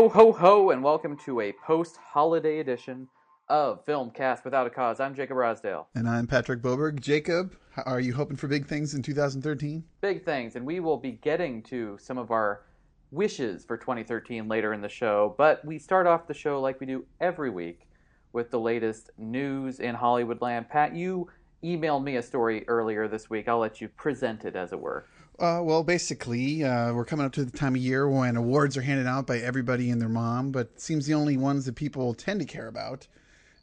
Ho, ho, ho, and welcome to a post-holiday edition of Filmcast Without a Cause. I'm Jacob Rosdale. And I'm Patrick Boberg. Jacob, are you hoping for big things in 2013? Big things, and we will be getting to some of our wishes for 2013 later in the show, but we start off the show like we do every week with the latest news in Hollywood land. Pat, you emailed me a story earlier this week. I'll let you present it, as it were. Basically, we're coming up to the time of year when awards are handed out by everybody and their mom, but it seems the only ones that people tend to care about,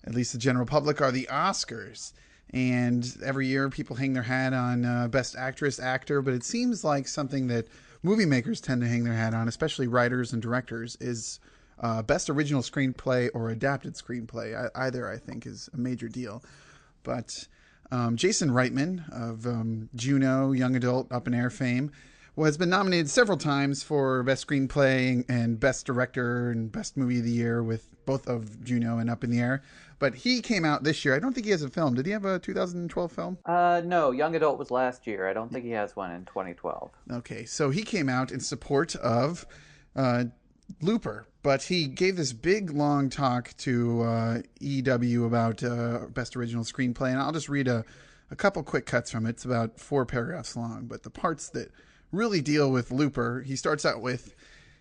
at least the general public, are the Oscars. And every year people hang their hat on Best Actress, Actor, but it seems like something that movie makers tend to hang their hat on, especially writers and directors, is Best Original Screenplay or Adapted Screenplay. Either, I think, is a major deal. But Jason Reitman of Juno, Young Adult, Up in Air fame, has been nominated several times for Best Screenplay and Best Director and Best Movie of the Year with both of Juno and Up in the Air. But he came out this year. I don't think he has a film. Did he have a 2012 film? No, Young Adult was last year. I don't think he has one in 2012. Okay, so he came out in support of Looper, but he gave this big, long talk to EW about Best Original Screenplay, and I'll just read a couple quick cuts from it. It's about 4 paragraphs long, but the parts that really deal with Looper, he starts out with,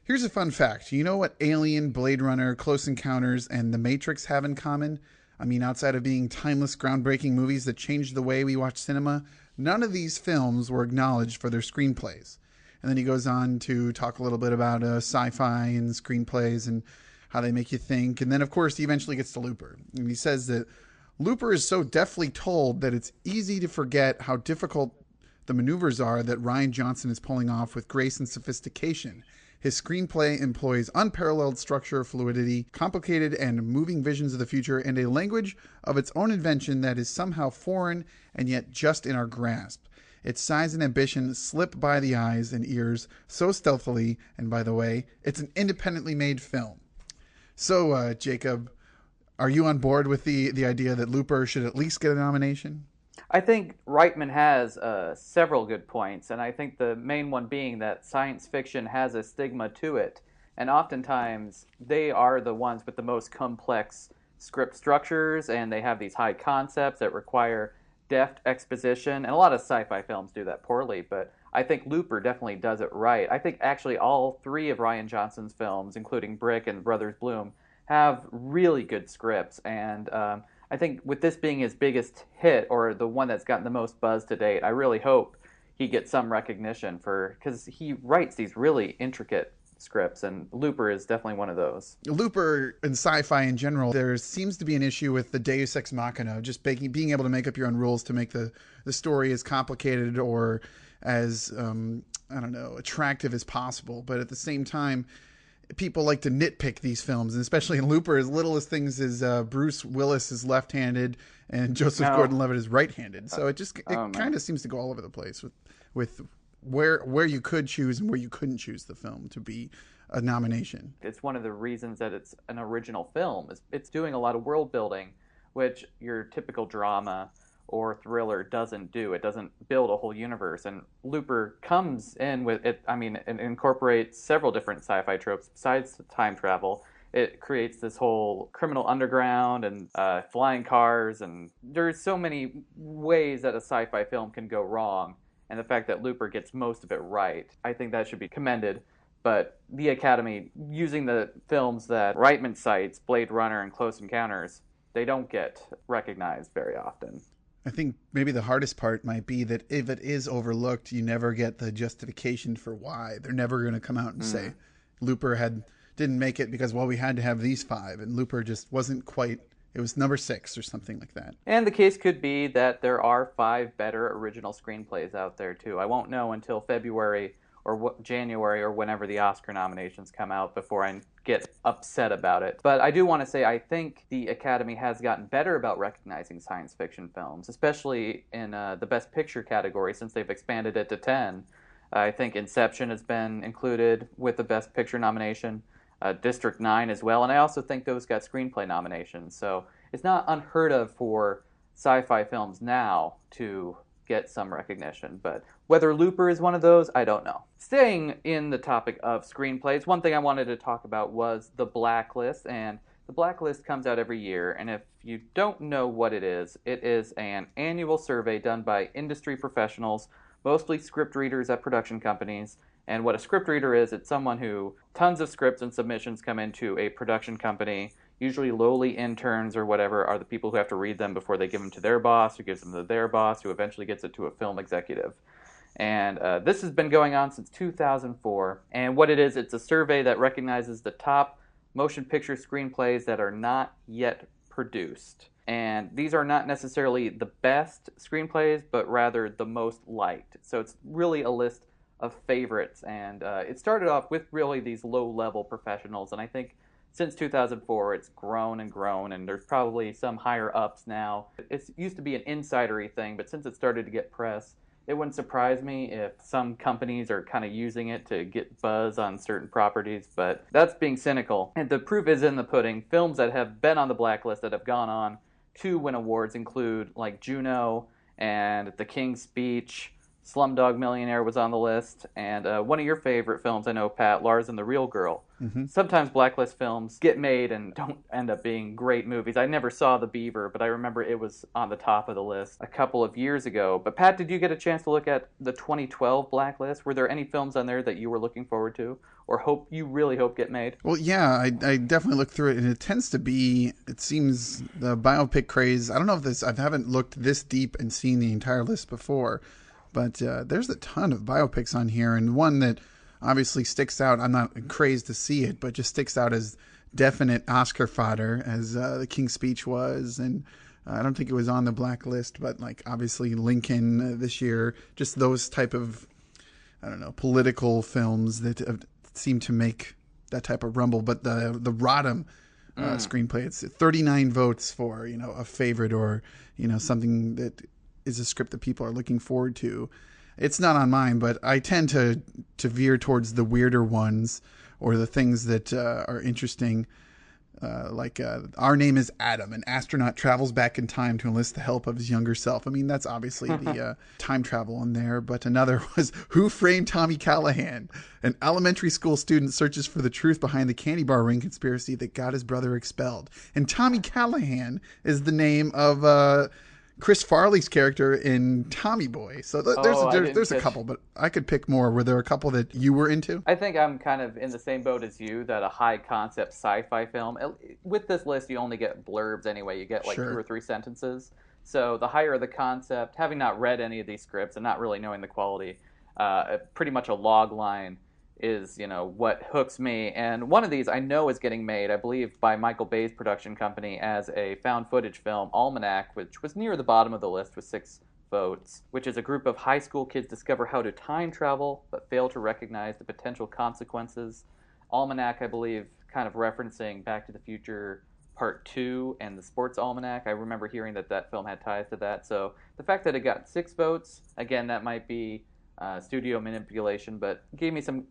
here's a fun fact. You know what Alien, Blade Runner, Close Encounters, and The Matrix have in common? I mean, outside of being timeless, groundbreaking movies that changed the way we watch cinema, none of these films were acknowledged for their screenplays. And then he goes on to talk a little bit about sci-fi and screenplays and how they make you think. And then, of course, he eventually gets to Looper. And he says that Looper is so deftly told that it's easy to forget how difficult the maneuvers are that Rian Johnson is pulling off with grace and sophistication. His screenplay employs unparalleled structure, fluidity, complicated and moving visions of the future, and a language of its own invention that is somehow foreign and yet just in our grasp. Its size and ambition slip by the eyes and ears so stealthily, and by the way, it's an independently made film. So, Jacob, are you on board with the idea that Looper should at least get a nomination? I think Reitman has several good points, and I think the main one being that science fiction has a stigma to it, and oftentimes they are the ones with the most complex script structures, and they have these high concepts that require deft exposition, and a lot of sci-fi films do that poorly, but I think Looper definitely does it right. I think actually all 3 of Rian Johnson's films, including Brick and Brothers Bloom, have really good scripts, and I think with this being his biggest hit, or the one that's gotten the most buzz to date, I really hope he gets some recognition because he writes these really intricate scripts, and Looper is definitely one of those. Looper and sci-fi in general, there seems to be an issue with the deus ex machina, just being able to make up your own rules to make the story as complicated or as, attractive as possible. But at the same time, people like to nitpick these films, and especially in Looper, as little as things as Bruce Willis is left-handed and Joseph Gordon-Levitt is right-handed. So it kind of seems to go all over the place with where you could choose and where you couldn't choose the film to be a nomination. It's one of the reasons that it's an original film. It's doing a lot of world building, which your typical drama or thriller doesn't do. It doesn't build a whole universe. And Looper comes in with it. I mean, it incorporates several different sci-fi tropes besides time travel. It creates this whole criminal underground and flying cars, and there's so many ways that a sci-fi film can go wrong. And the fact that Looper gets most of it right, I think that should be commended. But the Academy, using the films that Reitman cites, Blade Runner and Close Encounters, they don't get recognized very often. I think maybe the hardest part might be that if it is overlooked, you never get the justification for why. They're never going to come out and say Looper didn't make it because, well, we had to have these 5, and Looper just wasn't quite. It was number 6 or something like that. And the case could be that there are 5 better original screenplays out there, too. I won't know until February or January or whenever the Oscar nominations come out before I get upset about it. But I do want to say I think the Academy has gotten better about recognizing science fiction films, especially in the Best Picture category since they've expanded it to 10. I think Inception has been included with the Best Picture nomination. District 9 as well, and I also think those got screenplay nominations. So it's not unheard of for sci-fi films now to get some recognition. But whether Looper is one of those, I don't know. Staying in the topic of screenplays, one thing I wanted to talk about was the Blacklist. And the Blacklist comes out every year. And if you don't know what it is an annual survey done by industry professionals, mostly script readers at production companies. And what a script reader is, it's someone who tons of scripts and submissions come into a production company. Usually lowly interns or whatever are the people who have to read them before they give them to their boss, who gives them to their boss, who eventually gets it to a film executive. And this has been going on since 2004. And what it is, it's a survey that recognizes the top motion picture screenplays that are not yet produced. And these are not necessarily the best screenplays, but rather the most liked. So it's really a list of favorites. And it started off with really these low-level professionals. And I think since 2004, it's grown and grown, and there's probably some higher-ups now. It used to be an insidery thing, but since it started to get press, it wouldn't surprise me if some companies are kind of using it to get buzz on certain properties, but that's being cynical. And the proof is in the pudding. Films that have been on the Blacklist that have gone on to win awards include like Juno and The King's Speech. Slumdog Millionaire was on the list, and one of your favorite films, I know, Pat, Lars and the Real Girl. Mm-hmm. Sometimes Blacklist films get made and don't end up being great movies. I never saw The Beaver, but I remember it was on the top of the list a couple of years ago. But Pat, did you get a chance to look at the 2012 Blacklist? Were there any films on there that you were looking forward to or really hope get made? Well, yeah, I definitely looked through it, and it tends to be, it seems, the biopic craze. I don't know if I haven't looked this deep and seen the entire list before. But there's a ton of biopics on here, and one that obviously sticks out. I'm not crazed to see it, but just sticks out as definite Oscar fodder, as The King's Speech was. And I don't think it was on the Blacklist, but like obviously Lincoln this year. Just those type of, I don't know, political films that seem to make that type of rumble. But the Rodham screenplay, it's 39 votes for a favorite or something that is a script that people are looking forward to. It's not on mine, but I tend to veer towards the weirder ones or the things that are interesting. Like Our Name is Adam. An astronaut travels back in time to enlist the help of his younger self. I mean, that's obviously the time travel in there. But another was Who Framed Tommy Callahan? An elementary school student searches for the truth behind the candy bar ring conspiracy that got his brother expelled. And Tommy Callahan is the name of Chris Farley's character in Tommy Boy. So there's a couple, but I could pick more. Were there a couple that you were into? I think I'm kind of in the same boat as you, that a high concept sci-fi film, with this list you only get blurbs anyway. You get like 2 or 3 sentences. So the higher the concept, having not read any of these scripts and not really knowing the quality, pretty much a log line is what hooks me. And one of these I know is getting made, I believe, by Michael Bay's production company as a found footage film, Almanac, which was near the bottom of the list with 6 votes, which is a group of high school kids discover how to time travel but fail to recognize the potential consequences. Almanac, I believe, kind of referencing Back to the Future Part 2 and the Sports Almanac. I remember hearing that film had ties to that. So the fact that it got 6 votes, again, that might be studio manipulation, but gave me some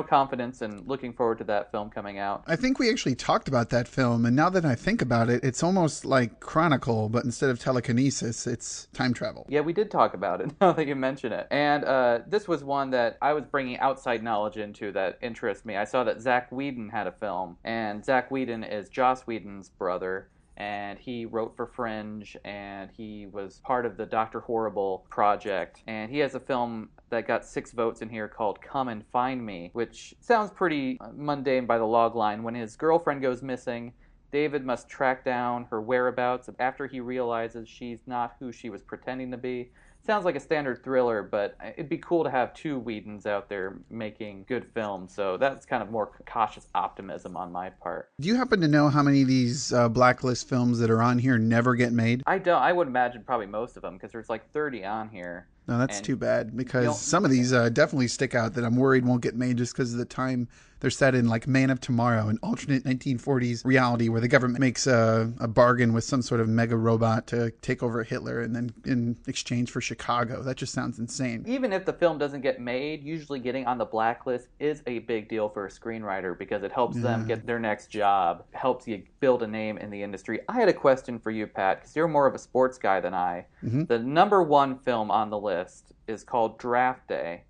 confidence and looking forward to that film coming out. I think we actually talked about that film, and now that I think about it, it's almost like Chronicle, but instead of telekinesis, it's time travel. Yeah, we did talk about it, now that you mention it. And this was one that I was bringing outside knowledge into that interests me. I saw that Zach Whedon had a film, and Zach Whedon is Joss Whedon's brother, and he wrote for Fringe, and he was part of the Dr. Horrible project. And he has a film that got 6 votes in here called Come and Find Me, which sounds pretty mundane by the log line. When his girlfriend goes missing, David must track down her whereabouts after he realizes she's not who she was pretending to be. Sounds like a standard thriller, but it'd be cool to have 2 Whedons out there making good films. So that's kind of more cautious optimism on my part. Do you happen to know how many of these Blacklist films that are on here never get made? I don't. I would imagine probably most of them, because there's like 30 on here. No, that's too bad, because some of these definitely stick out that I'm worried won't get made just because of the time they're set in like Man of Tomorrow, an alternate 1940s reality where the government makes a bargain with some sort of mega robot to take over Hitler, and then in exchange for Chicago. That just sounds insane. Even if the film doesn't get made, usually getting on the blacklist is a big deal for a screenwriter because it helps them get their next job, helps you build a name in the industry. I had a question for you, Pat, because you're more of a sports guy than I. The number one film on the list is called Draft Day.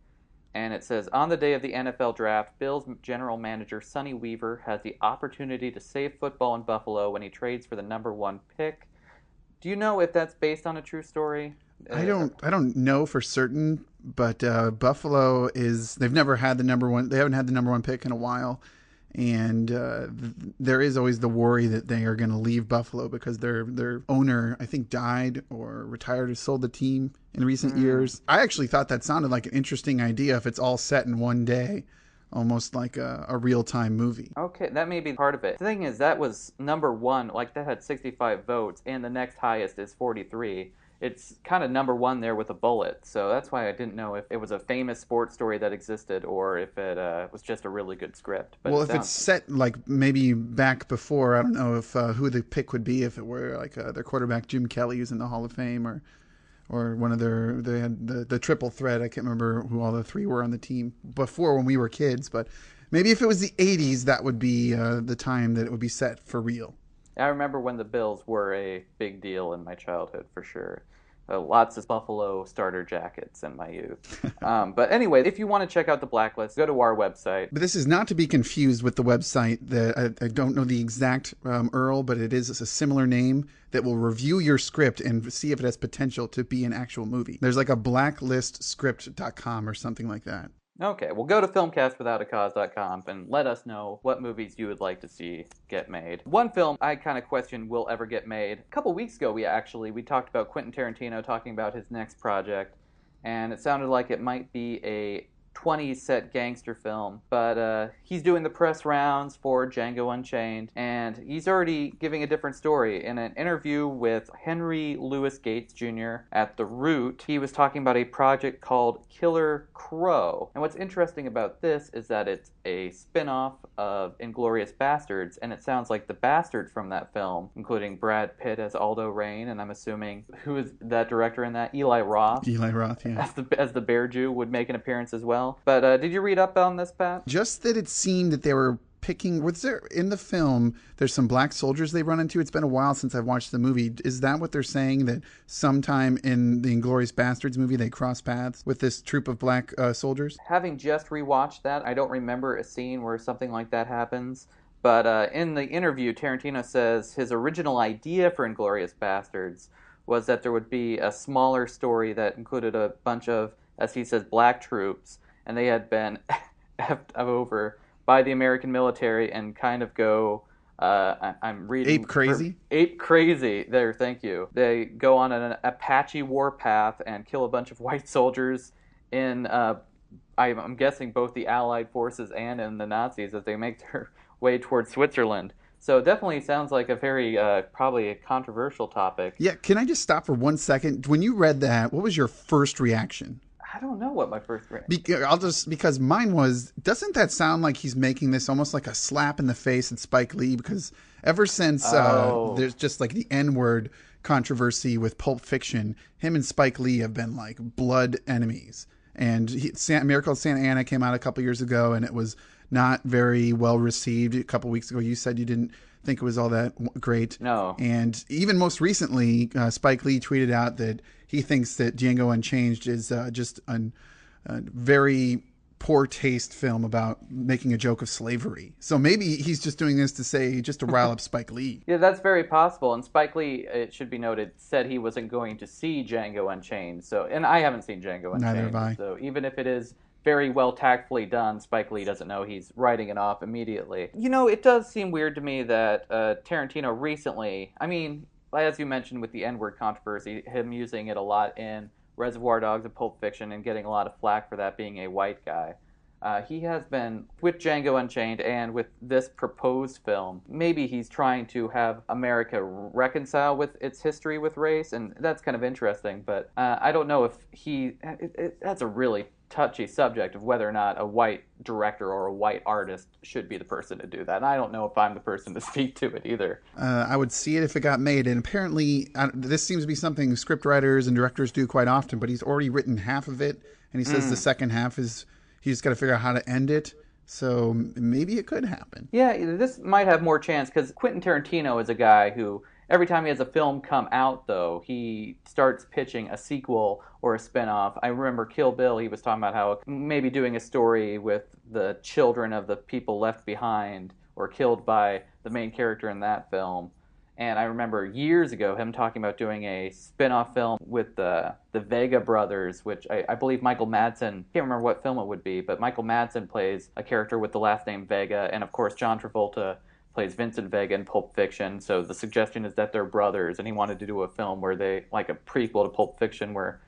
And it says, on the day of the NFL draft, Bills general manager Sonny Weaver has the opportunity to save football in Buffalo when he trades for the number one pick. Do you know if that's based on a true story? I don't know for certain, but Buffalo they've never had the number one. They haven't had the number one pick in a while. And there is always the worry that they are going to leave Buffalo because their owner, I think, died or retired or sold the team in recent years. I actually thought that sounded like an interesting idea if it's all set in one day, almost like a real-time movie. Okay, that may be part of it. The thing is, that was number one, like that had 65 votes, and the next highest is 43. It's kind of number one there with a bullet. So that's why I didn't know if it was a famous sports story that existed or if it was just a really good script. But well, if it's set like maybe back before, I don't know if who the pick would be if it were like their quarterback Jim Kelly, who's in the Hall of Fame, or one of they had the triple threat. I can't remember who all the three were on the team before when we were kids. But maybe if it was the 80s, that would be the time that it would be set for real. I remember when the Bills were a big deal in my childhood, for sure. Lots of Buffalo starter jackets in my youth. But anyway, if you want to check out the blacklist, go to our website. But this is not to be confused with the website that I don't know the exact URL, but it is a similar name that will review your script and see if it has potential to be an actual movie. There's like a blacklistscript.com or something like that. Okay, well, go to filmcastwithoutacause.com and let us know what movies you would like to see get made. One film I kind of question will ever get made. A couple weeks ago, we talked about Quentin Tarantino talking about his next project, and it sounded like it might be a 20s set gangster film, but he's doing the press rounds for Django Unchained, and he's already giving a different story. In an interview with Henry Louis Gates Jr. at The Root, he was talking about a project called Killer Crow. And what's interesting about this is that it's a spin-off of Inglourious Basterds, and it sounds like the Basterds from that film, including Brad Pitt as Aldo Rain, and I'm assuming, who is that director in that? Eli Roth. Eli Roth, yeah. As the Bear Jew would make an appearance as well. But did you read up on this, Pat? Just that it seemed that they were picking, in the film, there's some black soldiers they run into. It's been a while since I've watched the movie. Is that what they're saying, that sometime in the Inglourious Basterds movie they cross paths with this troop of black soldiers? Having just rewatched that, I don't remember a scene where something like that happens. But in the interview, Tarantino says his original idea for Inglourious Basterds was that there would be a smaller story that included a bunch of, as he says, black troops, and they had been effed over by the American military and kind of go, I'm reading... Ape crazy? Ape crazy. There, thank you. They go on an Apache warpath and kill a bunch of white soldiers in, I'm guessing, both the Allied forces and in the Nazis as they make their way towards Switzerland. So it definitely sounds like a very, probably a controversial topic. Yeah, can I just stop for 1 second? When you read that, what was your first reaction? I don't know what my first reaction... because mine was, doesn't that sound like he's making this almost like a slap in the face at Spike Lee? Because ever since there's just like the N-word controversy with Pulp Fiction, him and Spike Lee have been like blood enemies. And Miracle at Santa Ana came out a couple years ago, and it was not very well received. A couple weeks ago, you said you didn't think it was all that great. No. And even most recently, Spike Lee tweeted out that he thinks that Django Unchained is just a very poor taste film about making a joke of slavery. So maybe he's just doing this just to rile up Spike Lee. Yeah, that's very possible. And Spike Lee, it should be noted, said he wasn't going to see Django Unchained. And I haven't seen Django Unchained. Neither have I. So even if it is very well tactfully done, Spike Lee doesn't know he's writing it off immediately. You know, it does seem weird to me that Tarantino recently, I mean, as you mentioned with the N-word controversy, him using it a lot in Reservoir Dogs and Pulp Fiction and getting a lot of flack for that being a white guy. He has been, with Django Unchained and with this proposed film, maybe he's trying to have America reconcile with its history with race, and that's kind of interesting, but I don't know if that's a really touchy subject of whether or not a white director or a white artist should be the person to do that. And I don't know if I'm the person to speak to it either. I would see it if it got made. And apparently, this seems to be something scriptwriters and directors do quite often, but he's already written half of it. And he says the second half is, he's just got to figure out how to end it. So maybe it could happen. Yeah, this might have more chance because Quentin Tarantino is a guy who, every time he has a film come out, though, he starts pitching a sequel or a spinoff. I remember Kill Bill, he was talking about how maybe doing a story with the children of the people left behind or killed by the main character in that film. And I remember years ago him talking about doing a spin-off film with the Vega brothers, which I believe Michael Madsen, can't remember what film it would be, but Michael Madsen plays a character with the last name Vega, and of course John Travolta plays Vincent Vega in Pulp Fiction. So the suggestion is that they're brothers, and he wanted to do a film where they, like a prequel to Pulp Fiction, where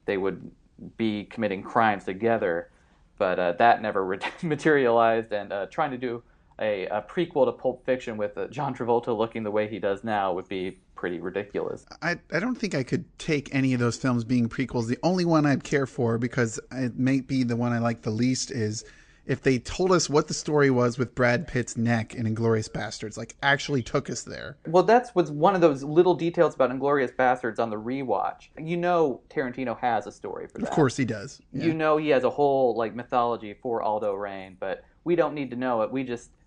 they would be committing crimes together. But that never materialized, and trying to do a prequel to Pulp Fiction with John Travolta looking the way he does now would be pretty ridiculous. I don't think I could take any of those films being prequels. The only one I'd care for, because it may be the one I like the least, is if they told us what the story was with Brad Pitt's neck in Inglourious Basterds, like actually took us there. Well, that was one of those little details about Inglourious Basterds on the rewatch. You know Tarantino has a story for that. Of course he does. Yeah. You know he has a whole like mythology for Aldo Rain, but we don't need to know it.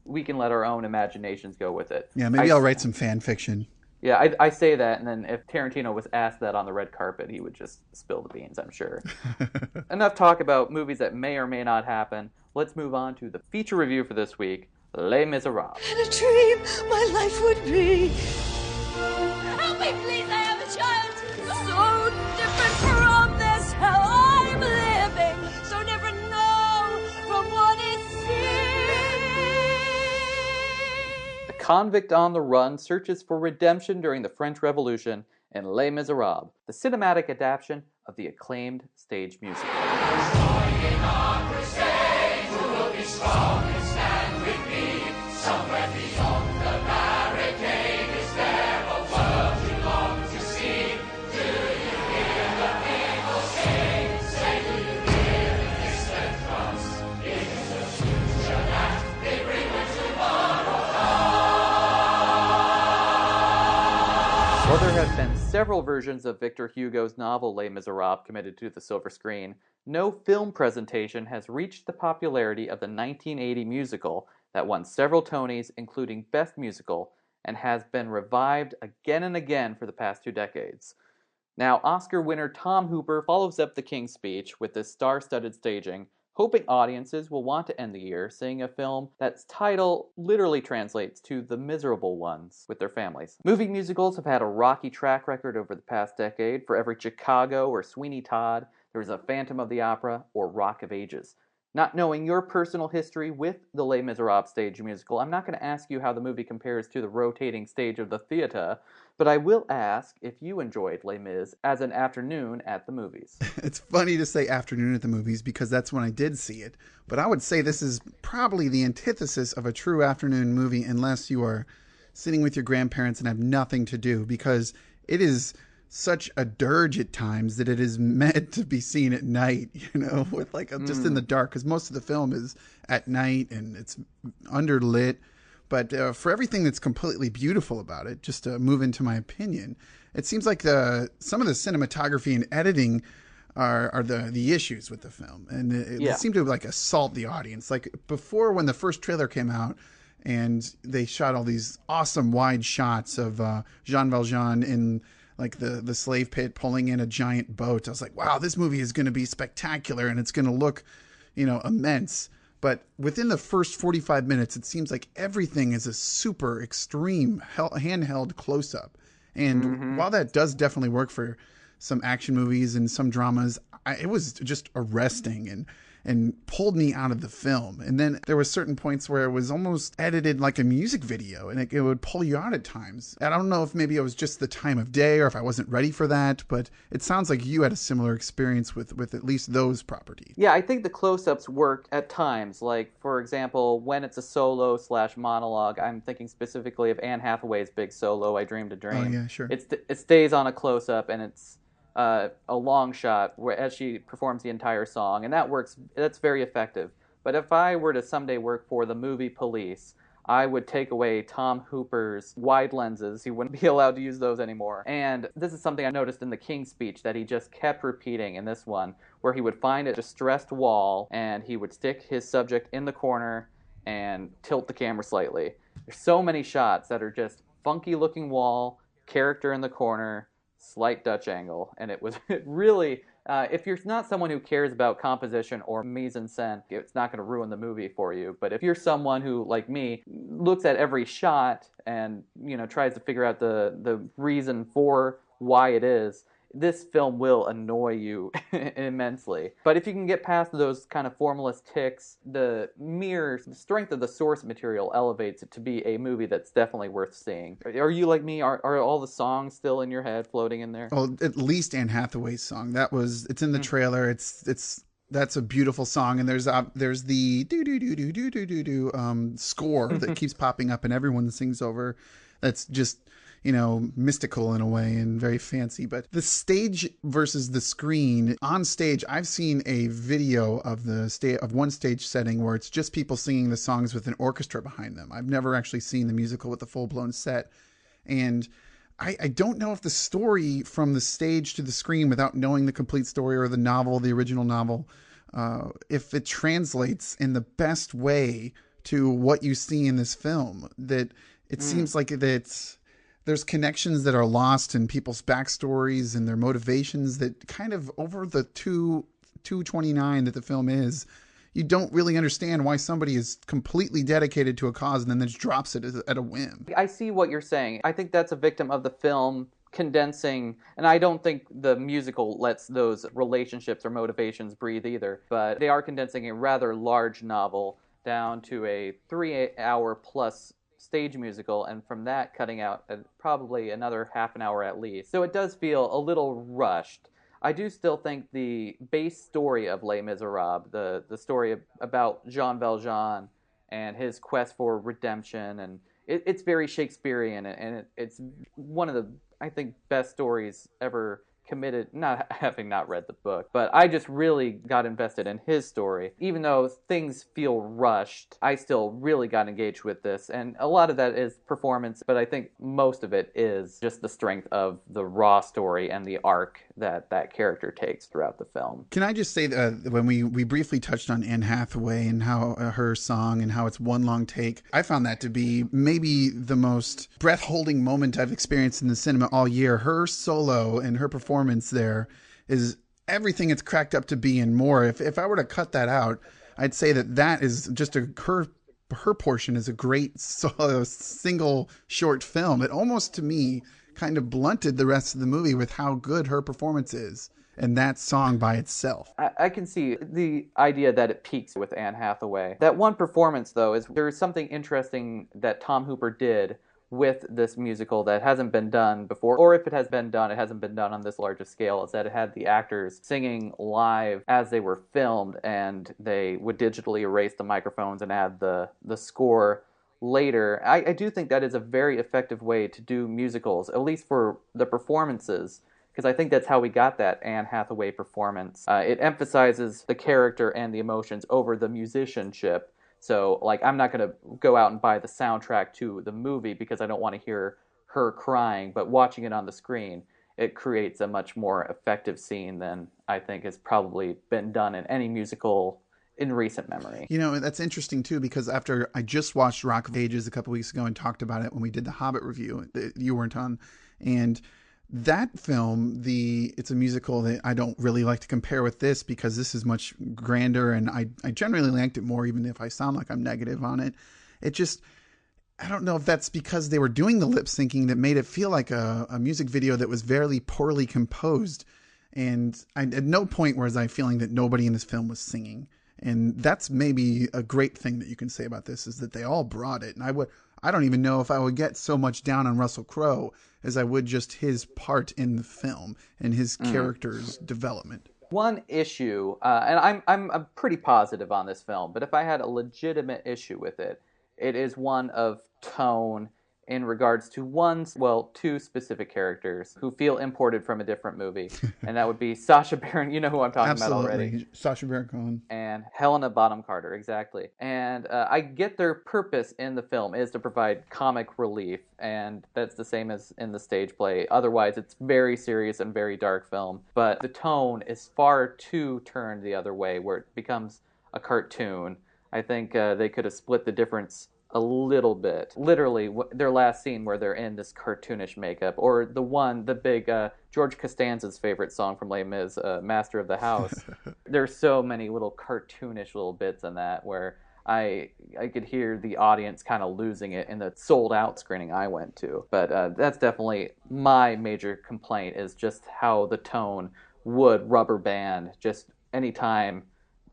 We can let our own imaginations go with it. Yeah, maybe I'll write some fan fiction. Yeah, I say that, and then if Tarantino was asked that on the red carpet, he would just spill the beans, I'm sure. Enough talk about movies that may or may not happen. Let's move on to the feature review for this week, Les Miserables. In a dream, my life would be. Help me, please, I have a child. So different from this, how I'm living. So different, no, from what is seen. A convict on the run searches for redemption during the French Revolution in Les Miserables, the cinematic adaptation of the acclaimed stage musical. Strong and stand with me. Somewhere beyond the barricade, is there a world you long to see? Do you hear the people sing? Say, do you hear the distant drums? It is the future that they bring when tomorrow comes. While there have been several versions of Victor Hugo's novel Les Miserables committed to the silver screen, no film presentation has reached the popularity of the 1980 musical that won several Tonys, including Best Musical, and has been revived again and again for the past 2 decades. Now, Oscar winner Tom Hooper follows up The King's Speech with this star-studded staging, hoping audiences will want to end the year seeing a film that's title literally translates to The Miserable Ones with their families. Movie musicals have had a rocky track record over the past decade. For every Chicago or Sweeney Todd, there was a Phantom of the Opera or Rock of Ages. Not knowing your personal history with the Les Miserables stage musical, I'm not going to ask you how the movie compares to the rotating stage of the theater, but I will ask if you enjoyed Les Mis as an afternoon at the movies. It's funny to say afternoon at the movies because that's when I did see it, but I would say this is probably the antithesis of a true afternoon movie unless you are sitting with your grandparents and have nothing to do, because it is such a dirge at times that it is meant to be seen at night, with just in the dark, because most of the film is at night and it's underlit. But for everything that's completely beautiful about it, just to move into my opinion, it seems like some of the cinematography and editing are the issues with the film, and it seemed to assault the audience. Like before, when the first trailer came out, and they shot all these awesome wide shots of Jean Valjean in the slave pit pulling in a giant boat. I was like, wow, this movie is going to be spectacular and it's going to look, immense. But within the first 45 minutes, it seems like everything is a super extreme handheld close-up. And while that does definitely work for some action movies and some dramas, it was just arresting and pulled me out of the film. And then there were certain points where it was almost edited like a music video, and it would pull you out at times. And I don't know if maybe it was just the time of day or if I wasn't ready for that, but it sounds like you had a similar experience with at least those properties. Yeah, I think the close-ups work at times. Like, for example, when it's a solo/monologue, I'm thinking specifically of Anne Hathaway's big solo, I Dreamed a Dream. Oh, yeah, sure. It stays on a close-up, and it's a long shot as she performs the entire song, and that works. That's very effective. But if I were to someday work for the movie Police, I would take away Tom Hooper's wide lenses. He wouldn't be allowed to use those anymore. And this is something I noticed in the King's speech that he just kept repeating in this one, where he would find a distressed wall and he would stick his subject in the corner and tilt the camera slightly. There's so many shots that are just funky looking wall, character in the corner, slight Dutch angle. And it was really... if you're not someone who cares about composition or mise-en-scène, it's not going to ruin the movie for you. But if you're someone who, like me, looks at every shot and tries to figure out the reason for why it is, this film will annoy you immensely. But if you can get past those kind of formalist tics, the mere strength of the source material elevates it to be a movie that's definitely worth seeing. Are you like me? Are all the songs still in your head floating in there? Well, at least Anne Hathaway's song. It's in the trailer. That's a beautiful song, and there's the do score that keeps popping up and everyone sings over. That's just mystical in a way and very fancy. But the stage versus the screen, on stage, I've seen a video of of one stage setting where it's just people singing the songs with an orchestra behind them. I've never actually seen the musical with a full-blown set. And I don't know if the story from the stage to the screen, without knowing the complete story or the original novel, if it translates in the best way to what you see in this film. That it seems like there's connections that are lost in people's backstories and their motivations that kind of, over the 229 that the film is, you don't really understand why somebody is completely dedicated to a cause and then just drops it at a whim. I see what you're saying. I think that's a victim of the film condensing, and I don't think the musical lets those relationships or motivations breathe either, but they are condensing a rather large novel down to a 3-hour plus stage musical, and from that cutting out probably another half an hour at least. So it does feel a little rushed. I do still think the base story of Les Miserables, the story about Jean Valjean and his quest for redemption, and it's very Shakespearean, and it's one of the, I think, best stories ever committed, not having not read the book, but I just really got invested in his story. Even though things feel rushed, I still really got engaged with this, and a lot of that is performance, but I think most of it is just the strength of the raw story and the arc that character takes throughout the film. Can I just say that when we briefly touched on Anne Hathaway and how her song and how it's one long take, I found that to be maybe the most breath-holding moment I've experienced in the cinema all year. Her solo and her performance there is everything it's cracked up to be and more. If I were to cut that out, I'd say that is just her portion is a great single short film. It almost, to me, kind of blunted the rest of the movie with how good her performance is, and that song by itself. I can see the idea that it peaks with Anne Hathaway. That one performance, though, there's something interesting that Tom Hooper did with this musical that hasn't been done before, or if it has been done, it hasn't been done on this large a scale, is that it had the actors singing live as they were filmed, and they would digitally erase the microphones and add the score later. I do think that is a very effective way to do musicals, at least for the performances, because I think that's how we got that Anne Hathaway performance. It emphasizes the character and the emotions over the musicianship. So, I'm not going to go out and buy the soundtrack to the movie because I don't want to hear her crying, but watching it on the screen, it creates a much more effective scene than I think has probably been done in any musical in recent memory. That's interesting too, because after I just watched Rock of Ages a couple weeks ago and talked about it when we did the Hobbit review that you weren't on, and that film, it's a musical that I don't really like to compare with this because this is much grander, and I generally liked it more, even if I sound like I'm negative on it. It just, I don't know if that's because they were doing the lip syncing that made it feel like a music video that was very poorly composed, and at no point was I feeling that nobody in this film was singing. And that's maybe a great thing that you can say about this, is that they all brought it. And I don't even know if I would get so much down on Russell Crowe as I would just his part in the film and his character's development. One issue, and I'm pretty positive on this film, but if I had a legitimate issue with it, it is one of tone in regards to two specific characters who feel imported from a different movie. And that would be Sacha Baron, you know who I'm talking about already. Absolutely. Sacha Baron Cohen. And Helena Bonham Carter, exactly. And I get their purpose in the film is to provide comic relief, and that's the same as in the stage play. Otherwise, it's very serious and very dark film. But the tone is far too turned the other way, where it becomes a cartoon. I think they could have split the difference a little bit. Literally, their last scene where they're in this cartoonish makeup, or the big George Costanza's favorite song from Les Mis, Master of the House. There's so many little cartoonish little bits in that where I could hear the audience kind of losing it in the sold-out screening I went to. But that's definitely my major complaint, is just how the tone would rubber band just anytime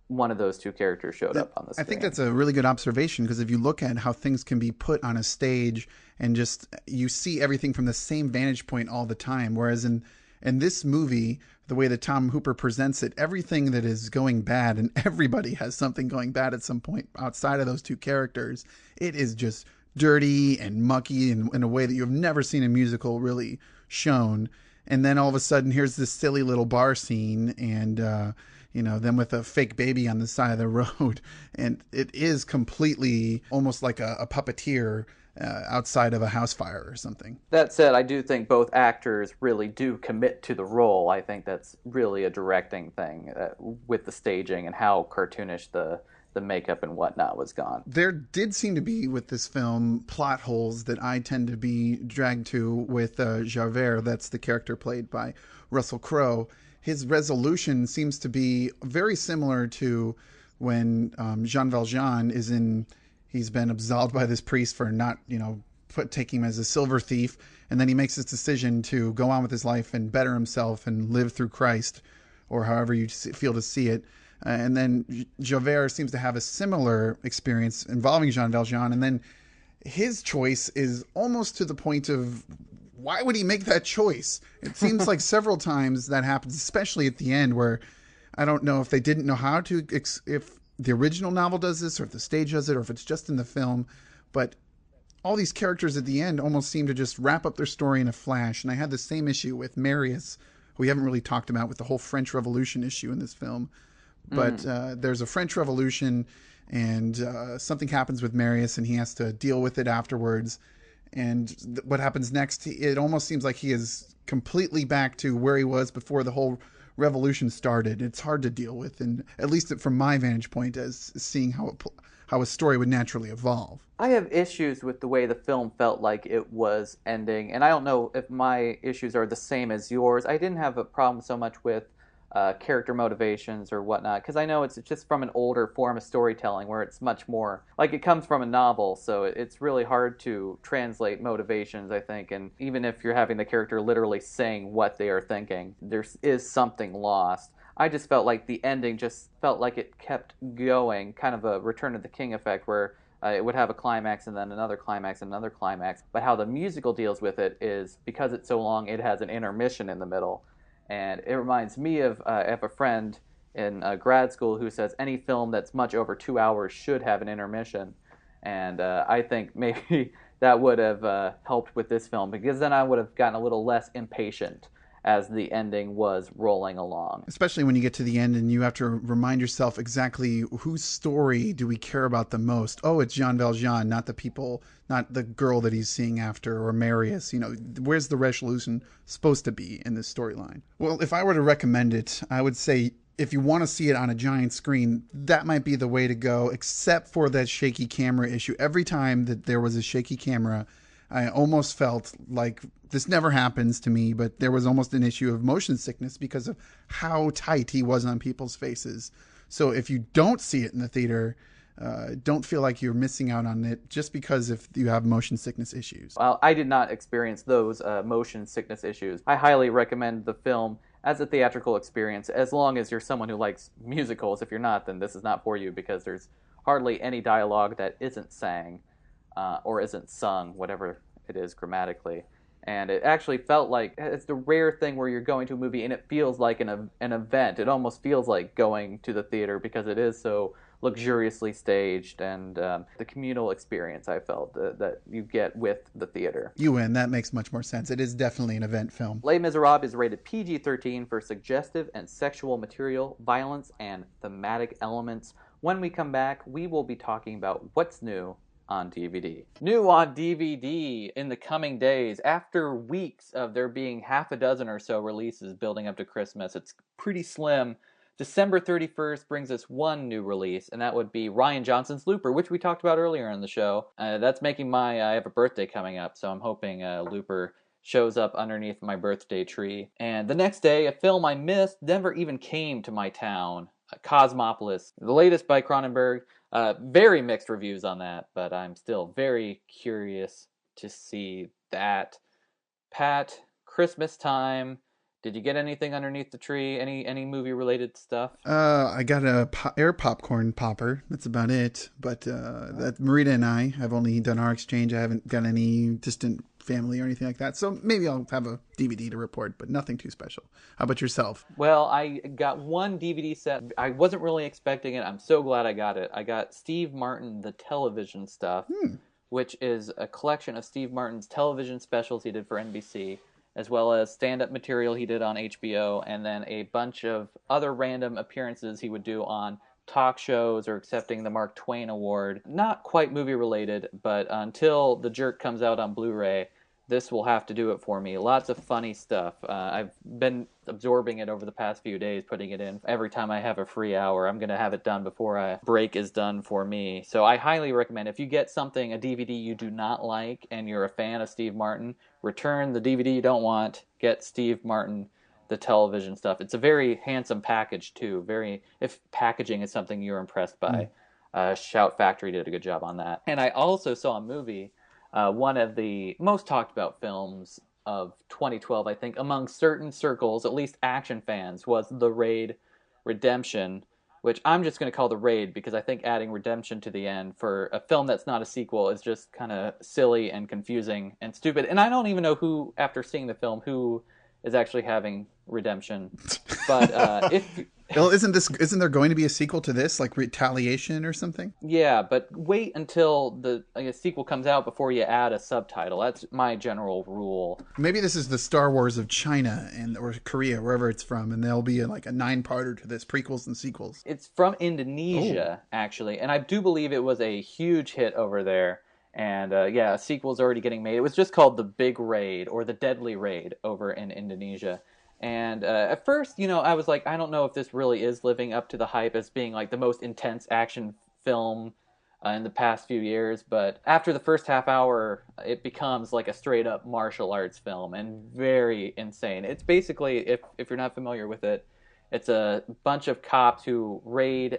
one of those two characters showed up on the screen. I think that's a really good observation, because if you look at how things can be put on a stage and just you see everything from the same vantage point all the time, whereas in this movie, the way that Tom Hooper presents it, everything that is going bad, and everybody has something going bad at some point outside of those two characters, it is just dirty and mucky in a way that you've never seen a musical really shown. And then all of a sudden, here's this silly little bar scene, and them with a fake baby on the side of the road. And it is completely almost like a puppeteer outside of a house fire or something. That said, I do think both actors really do commit to the role. I think that's really a directing thing with the staging and how cartoonish the makeup and whatnot was gone. There did seem to be, with this film, plot holes that I tend to be dragged to with Javert. That's the character played by Russell Crowe. His resolution seems to be very similar to when Jean Valjean he's been absolved by this priest for not, taking him as a silver thief. And then he makes this decision to go on with his life and better himself and live through Christ, or however you feel to see it. And then Javert seems to have a similar experience involving Jean Valjean. And then his choice is almost to the point of, why would he make that choice? It seems like several times that happens, especially at the end, where I don't know if they didn't know how to, if the original novel does this, or if the stage does it, or if it's just in the film. But all these characters at the end almost seem to just wrap up their story in a flash. And I had the same issue with Marius, who we haven't really talked about, with the whole French Revolution issue in this film. But there's a French Revolution, and something happens with Marius, and he has to deal with it afterwards. And what happens next, it almost seems like he is completely back to where he was before the whole revolution started. It's hard to deal with, and at least from my vantage point, as seeing how a story would naturally evolve. I have issues with the way the film felt like it was ending, and I don't know if my issues are the same as yours. I didn't have a problem so much with character motivations or whatnot, because I know it's just from an older form of storytelling where it's much more like it comes from a novel, so it's really hard to translate motivations, I think. And even if you're having the character literally saying what they are thinking, there is something lost. I just felt like the ending just felt like it kept going, kind of a Return of the King effect, where it would have a climax and then another climax and another climax. But how the musical deals with it is, because it's so long, it has an intermission in the middle. And it reminds me of a friend in grad school who says any film that's much over 2 hours should have an intermission. And I think maybe that would have helped with this film, because then I would have gotten a little less impatient as the ending was rolling along. Especially when you get to the end and you have to remind yourself exactly whose story do we care about the most. Oh, it's Jean Valjean, not the people, not the girl that he's seeing after, or Marius. Where's the resolution supposed to be in this storyline? Well, if I were to recommend it, I would say if you want to see it on a giant screen, that might be the way to go, except for that shaky camera issue. Every time that there was a shaky camera, I almost felt like this never happens to me, but there was almost an issue of motion sickness because of how tight he was on people's faces. So if you don't see it in the theater, don't feel like you're missing out on it just because if you have motion sickness issues. Well, I did not experience those motion sickness issues. I highly recommend the film as a theatrical experience, as long as you're someone who likes musicals. If you're not, then this is not for you, because there's hardly any dialogue that isn't sang. Or isn't sung, whatever it is grammatically. And it actually felt like it's the rare thing where you're going to a movie and it feels like an event. It almost feels like going to the theater because it is so luxuriously staged, and the communal experience I felt that you get with the theater. You win. That makes much more sense. It is definitely an event film. Les Miserables is rated PG-13 for suggestive and sexual material, violence, and thematic elements. When we come back, we will be talking about what's new on DVD. New on DVD in the coming days. After weeks of there being half a dozen or so releases building up to Christmas, it's pretty slim. December 31st brings us one new release, and that would be Rian Johnson's Looper, which we talked about earlier in the show. That's making I have a birthday coming up, so I'm hoping Looper shows up underneath my birthday tree. And the next day, a film I missed never even came to my town, Cosmopolis, the latest by Cronenberg. Very mixed reviews on that, but I'm still very curious to see that. Pat, Christmas time. Did you get anything underneath the tree? Any movie related stuff? I got a air popcorn popper. That's about it. But that Marita and I have only done our exchange. I haven't got any distant family or anything like that. So maybe I'll have a DVD to report, but nothing too special. How about yourself? Well, I got one DVD set. I wasn't really expecting it. I'm so glad I got it. I got Steve Martin, the television stuff, which is a collection of Steve Martin's television specials he did for NBC, as well as stand-up material he did on HBO, and then a bunch of other random appearances he would do on talk shows or accepting the Mark Twain Award. Not quite movie-related, but until The Jerk comes out on Blu-ray, this will have to do it for me. Lots of funny stuff. I've been absorbing it over the past few days, putting it in. Every time I have a free hour, I'm going to have it done before break is done for me. So I highly recommend, if you get something, a DVD you do not like, and you're a fan of Steve Martin, return the DVD you don't want, get Steve Martin, the television stuff. It's a very handsome package, too. If packaging is something you're impressed by, Shout Factory did a good job on that. And I also saw a movie, one of the most talked about films of 2012, I think, among certain circles, at least action fans, was The Raid Redemption, which I'm just going to call The Raid because I think adding redemption to the end for a film that's not a sequel is just kind of silly and confusing and stupid. And I don't even know who, after seeing the film, who is actually having redemption. But Well, isn't there going to be a sequel to this, like Retaliation or something? Yeah, but wait until the sequel comes out before you add a subtitle. That's my general rule. Maybe this is the Star Wars of China or Korea, wherever it's from, and there'll be like a 9-parter to this, prequels and sequels. It's from Indonesia, actually, and I do believe it was a huge hit over there. And a sequel's already getting made. It was just called The Big Raid or The Deadly Raid over in Indonesia. And at first, I was like, I don't know if this really is living up to the hype as being like the most intense action film in the past few years. But after the first half hour, it becomes like a straight up martial arts film and very insane. It's basically, if you're not familiar with it, it's a bunch of cops who raid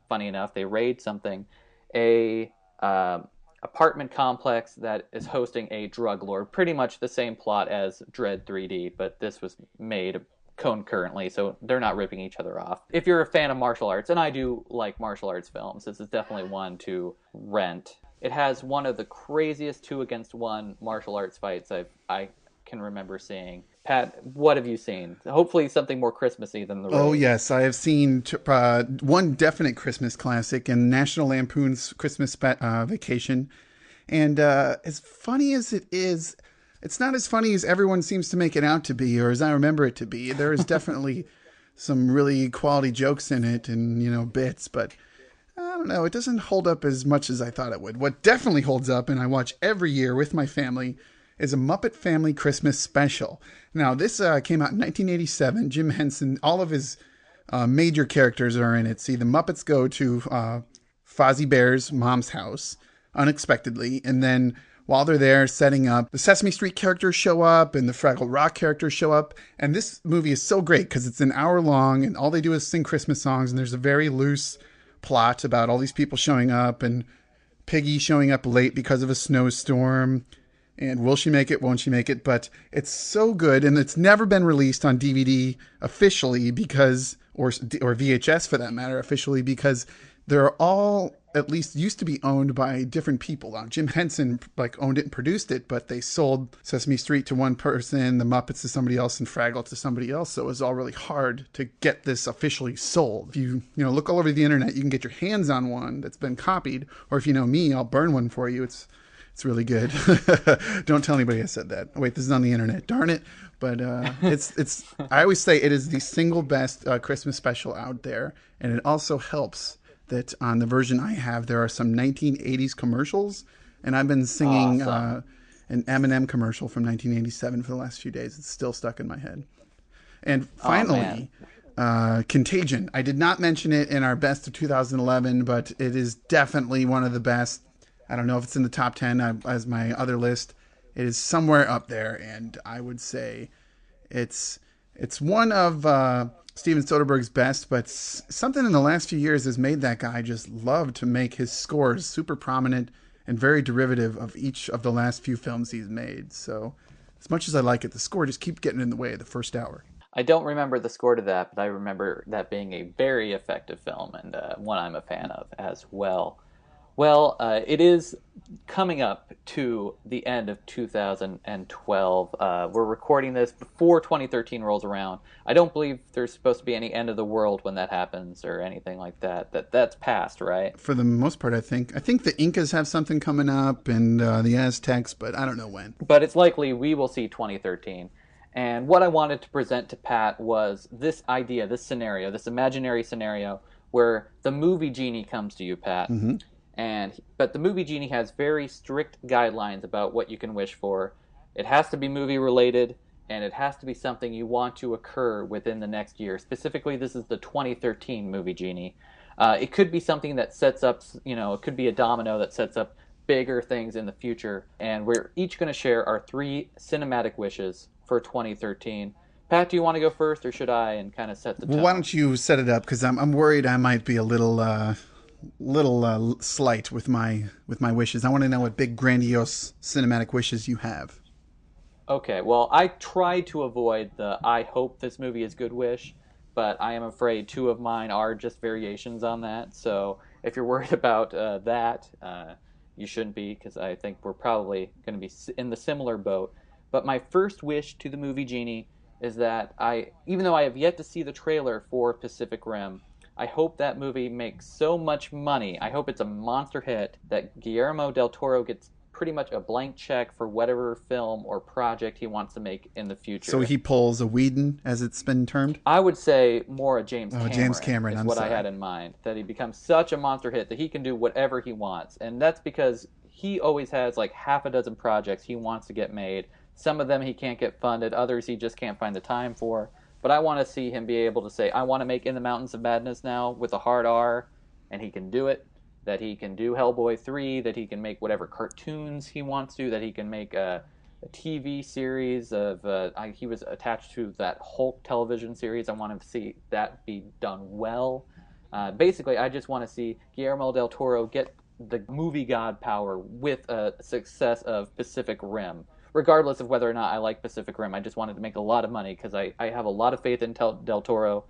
funny enough, they raid something, apartment complex that is hosting a drug lord. Pretty much the same plot as Dread 3D, but this was made concurrently, so they're not ripping each other off. If you're a fan of martial arts, and I do like martial arts films, this is definitely one to rent. It has one of the craziest 2-against-1 martial arts fights I can remember seeing. Pat, what have you seen? Hopefully something more Christmassy than The Raid. Oh, yes. I have seen one definite Christmas classic in National Lampoon's Christmas Vacation. And as funny as it is, it's not as funny as everyone seems to make it out to be, or as I remember it to be. There is definitely some really quality jokes in it and, bits, but I don't know. It doesn't hold up as much as I thought it would. What definitely holds up, and I watch every year with my family, is a Muppet Family Christmas special. Now, this came out in 1987. Jim Henson, all of his major characters are in it. See, the Muppets go to Fozzie Bear's mom's house unexpectedly, and then while they're there setting up, the Sesame Street characters show up and the Fraggle Rock characters show up. And this movie is so great because it's an hour long and all they do is sing Christmas songs, and there's a very loose plot about all these people showing up and Piggy showing up late because of a snowstorm. And will she make it? Won't she make it? But it's so good, and it's never been released on DVD officially or VHS for that matter, officially, because they're all at least used to be owned by different people. Jim Henson owned it and produced it, but they sold Sesame Street to one person, the Muppets to somebody else, and Fraggle to somebody else. So it was all really hard to get this officially sold. If you look all over the internet, you can get your hands on one that's been copied, or if you know me, I'll burn one for you. It's really good. Don't tell anybody I said that. Wait, this is on the internet. Darn it. But it's. I always say it is the single best Christmas special out there, and it also helps that on the version I have, there are some 1980s commercials, and I've been singing an Eminem commercial from 1987 for the last few days. It's still stuck in my head. And finally, Contagion. I did not mention it in our best of 2011, but it is definitely one of the best. I don't know if it's in the top 10 as my other list. It is somewhere up there, and I would say it's one of Steven Soderbergh's best, but something in the last few years has made that guy just love to make his scores super prominent and very derivative of each of the last few films he's made. So as much as I like it, the score just keeps getting in the way of the first hour. I don't remember the score to that, but I remember that being a very effective film and one I'm a fan of as well. Well, it is coming up to the end of 2012. We're recording this before 2013 rolls around. I don't believe there's supposed to be any end of the world when that happens or anything like that. That's past, right? For the most part, I think. I think the Incas have something coming up and the Aztecs, but I don't know when. But it's likely we will see 2013. And what I wanted to present to Pat was this idea, this scenario, this imaginary scenario where the movie genie comes to you, Pat. Mm-hmm. But the movie genie has very strict guidelines about what you can wish for. It has to be movie related, and it has to be something you want to occur within the next year. Specifically, this is the 2013 movie genie. It could be something that sets up, it could be a domino that sets up bigger things in the future. And we're each going to share our 3 cinematic wishes for 2013. Pat, do you want to go first, or should I, and kind of set the tone? Well, why don't you set it up, because I'm worried I might be a little slight with my wishes. I want to know what big grandiose cinematic wishes you have. Okay, well, I try to avoid the I hope this movie is good wish, but I am afraid 2 of mine are just variations on that. So if you're worried about that, you shouldn't be, because I think we're probably going to be in the similar boat. But my first wish to the movie genie is that even though I have yet to see the trailer for Pacific Rim, I hope that movie makes so much money. I hope it's a monster hit that Guillermo del Toro gets pretty much a blank check for whatever film or project he wants to make in the future. So he pulls a Whedon, as it's been termed? I would say more a James Cameron. James Cameron, is what I had in mind. That he becomes such a monster hit that he can do whatever he wants. And that's because he always has like half a dozen projects he wants to get made. Some of them he can't get funded. Others he just can't find the time for. But I want to see him be able to say, I want to make In the Mountains of Madness now with a hard R, and he can do it. That he can do Hellboy 3, that he can make whatever cartoons he wants to, that he can make a TV series of... he was attached to that Hulk television series. I want him to see that be done well. Basically, I just want to see Guillermo del Toro get the movie god power with a success of Pacific Rim. Regardless of whether or not I like Pacific Rim, I just wanted to make a lot of money because I have a lot of faith in Del Toro,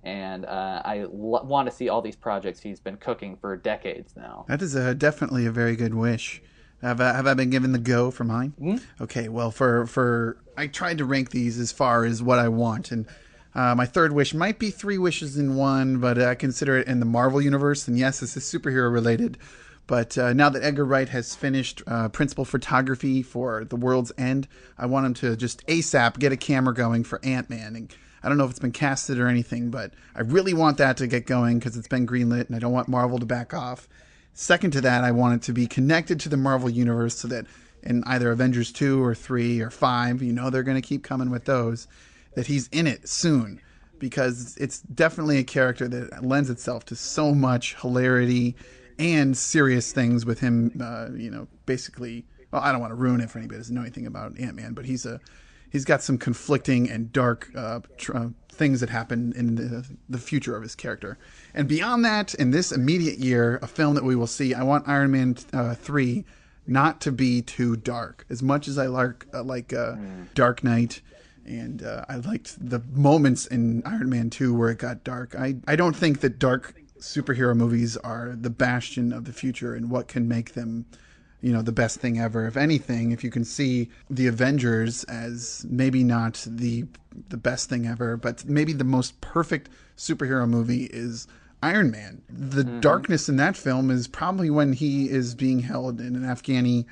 and I want to see all these projects he's been cooking for decades now. That is definitely a very good wish. Have I been given the go for mine? Mm-hmm. Okay, well, for I tried to rank these as far as what I want, and my third wish might be 3 wishes in one, but I consider it in the Marvel universe, and yes, this is superhero related. But now that Edgar Wright has finished principal photography for The World's End, I want him to just ASAP get a camera going for Ant-Man. And I don't know if it's been casted or anything, but I really want that to get going because it's been greenlit, and I don't want Marvel to back off. Second to that, I want it to be connected to the Marvel Universe so that in either Avengers 2 or 3 or 5, they're going to keep coming with those, that he's in it soon. Because it's definitely a character that lends itself to so much hilarity and serious things with him, basically. Well, I don't want to ruin it for anybody who doesn't know anything about Ant-Man, but he's got some conflicting and dark things that happen in the future of his character. And beyond that, in this immediate year, a film that we will see, I want Iron Man 3 not to be too dark. As much as I like Dark Knight, and I liked the moments in Iron Man 2 where it got dark, I don't think that dark superhero movies are the bastion of the future and what can make them, the best thing ever. If anything, if you can see the Avengers as maybe not the best thing ever, but maybe the most perfect superhero movie is Iron Man. The darkness in that film is probably when he is being held in an Afghani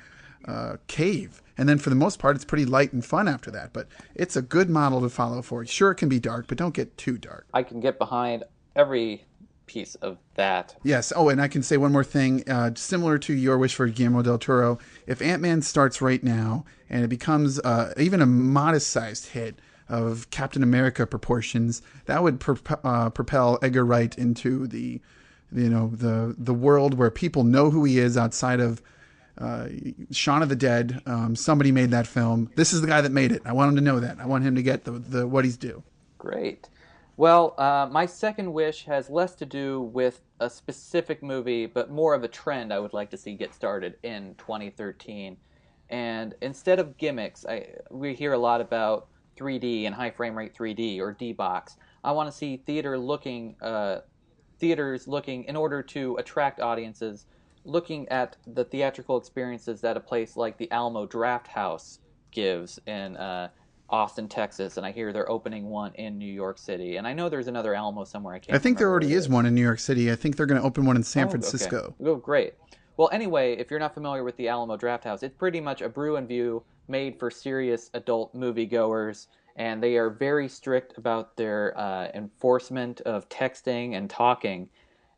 cave. And then for the most part, it's pretty light and fun after that. But it's a good model to follow for. Sure, it can be dark, but don't get too dark. I can get behind every piece of that. Yes. Oh, and I can say one more thing. Similar to your wish for Guillermo del Toro, if Ant-Man starts right now and it becomes even a modest-sized hit of Captain America proportions, that would propel Edgar Wright into the world where people know who he is outside of Shaun of the Dead. Somebody made that film. This is the guy that made it. I want him to know that. I want him to get the what he's due. Great. Well, my second wish has less to do with a specific movie, but more of a trend I would like to see get started in 2013. And instead of gimmicks, we hear a lot about 3D and high frame rate 3D or D-Box. I want to see theaters looking, in order to attract audiences, looking at the theatrical experiences that a place like the Alamo Drafthouse gives in Austin, Texas, and I hear they're opening one in New York City. And I know there's another Alamo somewhere. I think there already is one in New York City. I think they're going to open one in San Francisco. Okay. Oh, great. Well, anyway, if you're not familiar with the Alamo Drafthouse, it's pretty much a brew and view made for serious adult moviegoers, and they are very strict about their enforcement of texting and talking.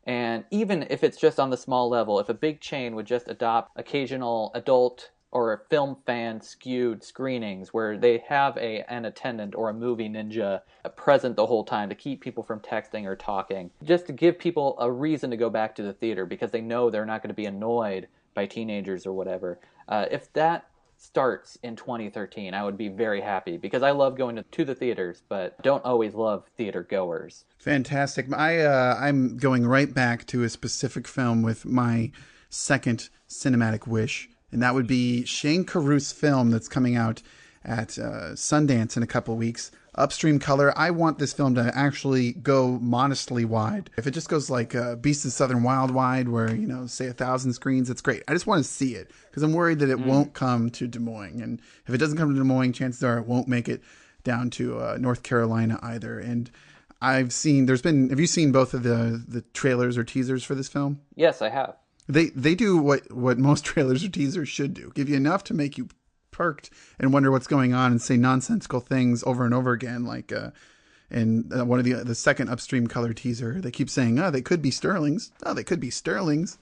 And even if it's just on the small level, if a big chain would just adopt occasional adult or film fan skewed screenings where they have an attendant or a movie ninja present the whole time to keep people from texting or talking, just to give people a reason to go back to the theater because they know they're not going to be annoyed by teenagers or whatever. If that starts in 2013, I would be very happy because I love going to the theaters, but don't always love theater goers. Fantastic. I'm going right back to a specific film with my second cinematic wish, and that would be Shane Carruth's film that's coming out at Sundance in a couple of weeks, Upstream Color. I want this film to actually go modestly wide. If it just goes like Beast of Southern Wild wide, where, say 1,000 screens, it's great. I just want to see it because I'm worried that it won't come to Des Moines. And if it doesn't come to Des Moines, chances are it won't make it down to North Carolina either. And have you seen both of the trailers or teasers for this film? Yes, I have. They do what most trailers or teasers should do. Give you enough to make you perked and wonder what's going on and say nonsensical things over and over again. Like in one of the second Upstream Color teaser, they keep saying, they could be Sterlings. Oh, they could be Sterlings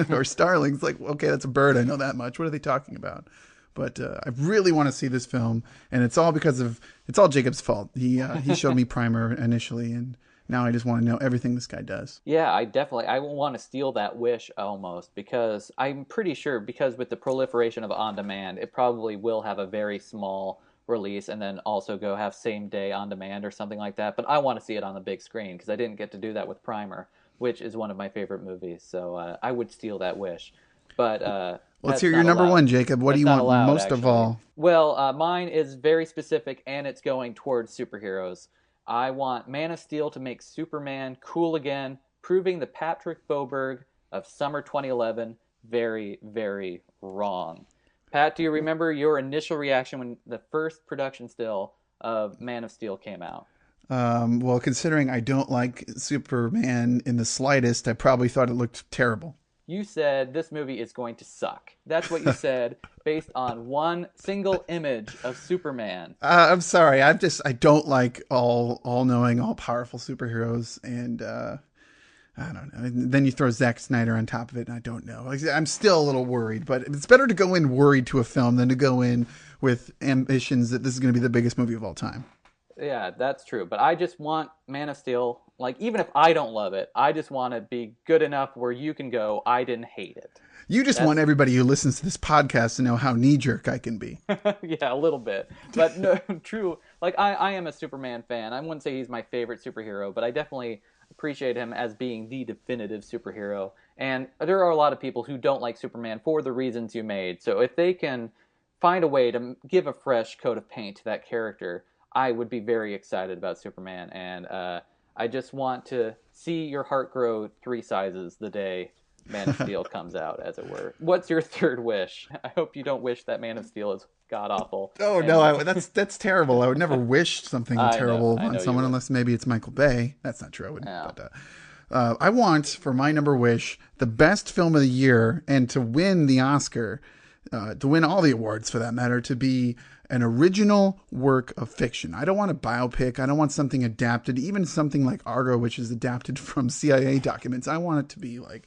or Starlings. Like, okay, that's a bird. I know that much. What are they talking about? But I really want to see this film, and it's all Jacob's fault. He showed me Primer initially, and now I just want to know everything this guy does. Yeah, I want to steal that wish almost, because I'm pretty sure, because with the proliferation of on-demand, it probably will have a very small release and then also go have same-day on-demand or something like that. But I want to see it on the big screen because I didn't get to do that with Primer, which is one of my favorite movies. So I would steal that wish. But let's hear your number one, Jacob. What do you want most actually. Of all? Well, mine is very specific, and it's going towards superheroes. I want Man of Steel to make Superman cool again, proving the Patrick Boberg of summer 2011 very, very wrong. Pat, do you remember your initial reaction when the first production still of Man of Steel came out? Well, considering I don't like Superman in the slightest, I probably thought it looked terrible. You said this movie is going to suck. That's what you said based on one single image of Superman. I'm sorry. I don't like all-knowing, all-powerful superheroes. And I don't know. And then you throw Zack Snyder on top of it, and I don't know. I'm still a little worried. But it's better to go in worried to a film than to go in with ambitions that this is going to be the biggest movie of all time. Yeah, that's true. But I just want Man of Steel, even if I don't love it, I just want to be good enough where you can go, I didn't hate it. You just want everybody who listens to this podcast to know how knee-jerk I can be. Yeah, a little bit. But no, true. I am a Superman fan. I wouldn't say he's my favorite superhero, but I definitely appreciate him as being the definitive superhero. And there are a lot of people who don't like Superman for the reasons you made. So if they can find a way to give a fresh coat of paint to that character, I would be very excited about Superman. And I just want to see your heart grow 3 sizes the day Man of Steel comes out, as it were. What's your third wish? I hope you don't wish that Man of Steel is god-awful. Oh, no, that's terrible. I would never wish something terrible on someone unless maybe it's Michael Bay. That's not true. I wouldn't. Yeah. But I want, for my number wish, the best film of the year, and to win the Oscar, to win all the awards for that matter, to be an original work of fiction. I don't want a biopic. I don't want something adapted, even something like Argo, which is adapted from CIA documents. I want it to be like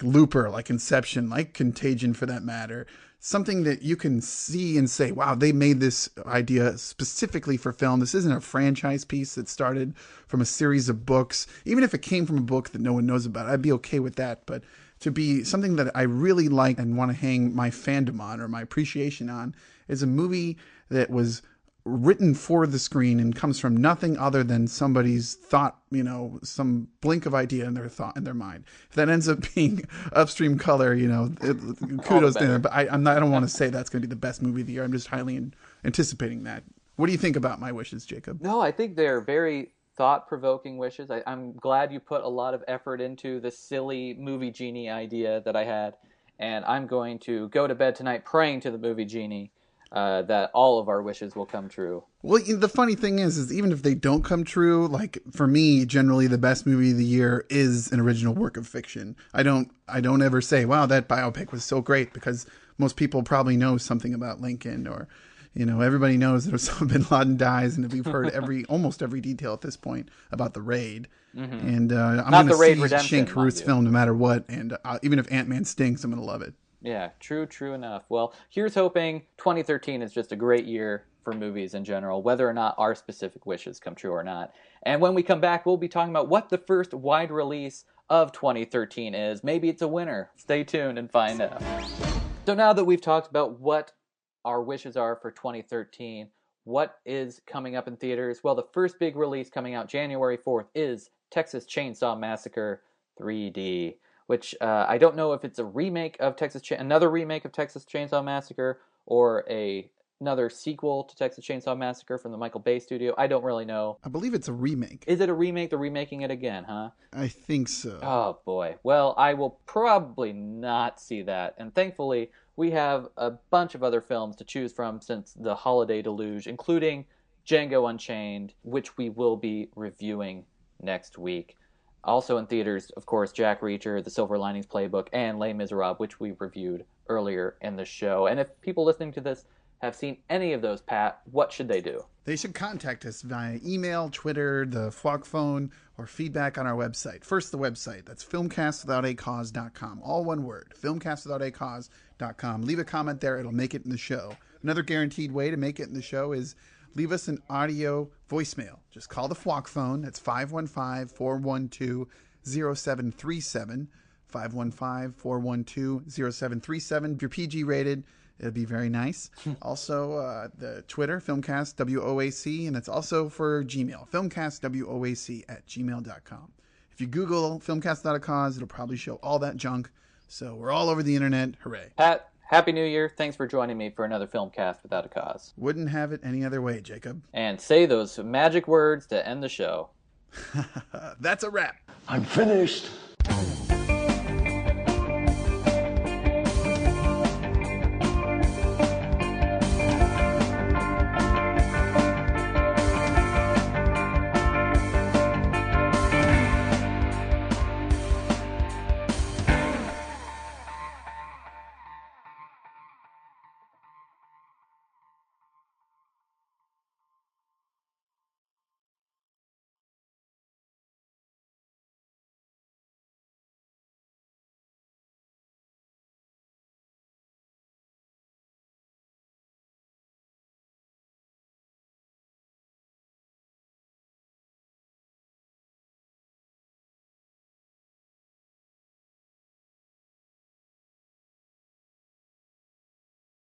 Looper, like Inception, like Contagion for that matter. Something that you can see and say, wow, they made this idea specifically for film. This isn't a franchise piece that started from a series of books. Even if it came from a book that no one knows about, I'd be okay with that. But to be something that I really like and want to hang my fandom on or my appreciation on is a movie that was written for the screen and comes from nothing other than somebody's thought, some blink of idea in their thought, in their mind. If that ends up being Upstream Color, kudos to them. But I don't want to say that's going to be the best movie of the year. I'm just highly anticipating that. What do you think about my wishes, Jacob? No, I think they're very thought-provoking wishes. I'm glad you put a lot of effort into the silly movie genie idea that I had, and I'm going to go to bed tonight praying to the movie genie that all of our wishes will come true. Well, the funny thing is even if they don't come true, like for me, generally the best movie of the year is an original work of fiction. I don't ever say, wow, that biopic was so great, because most people probably know something about Lincoln, or everybody knows that Osama bin Laden dies, and we've heard almost every detail at this point about the raid. Mm-hmm. And I'm going to see Shane Carruth's film no matter what, and even if Ant-Man stinks, I'm going to love it. Yeah, true enough. Well, here's hoping 2013 is just a great year for movies in general, whether or not our specific wishes come true or not. And when we come back, we'll be talking about what the first wide release of 2013 is. Maybe it's a winner. Stay tuned and find out. So now that we've talked about what our wishes are for 2013, what is coming up in theaters? Well, the first big release coming out January 4th is Texas Chainsaw Massacre 3D. Which I don't know if it's a remake of another remake of Texas Chainsaw Massacre, or another sequel to Texas Chainsaw Massacre from the Michael Bay studio. I don't really know. I believe it's a remake. Is it a remake? They're remaking it again, huh? I think so. Oh, boy. Well, I will probably not see that. And thankfully, we have a bunch of other films to choose from since the holiday deluge, including Django Unchained, which we will be reviewing next week. Also in theaters, of course, Jack Reacher, The Silver Linings Playbook, and Les Miserables, which we reviewed earlier in the show. And if people listening to this have seen any of those, Pat, what should they do? They should contact us via email, Twitter, the Flock phone, or feedback on our website. First, the website. That's filmcastwithoutacause.com. All one word. Filmcastwithoutacause.com. Leave a comment there. It'll make it in the show. Another guaranteed way to make it in the show is leave us an audio voicemail. Just call the Flock phone. That's 515-412-0737. 515-412-0737. If you're PG rated, it'll be very nice. Also, the Twitter, Filmcast WOAC, and it's also for Gmail, filmcastwoac@gmail.com. If you Google Filmcast Without a Cause, it'll probably show all that junk. So we're all over the internet. Hooray. Pat, Happy New Year. Thanks for joining me for another Filmcast Without a Cause. Wouldn't have it any other way, Jacob. And say those magic words to end the show. That's a wrap. I'm finished.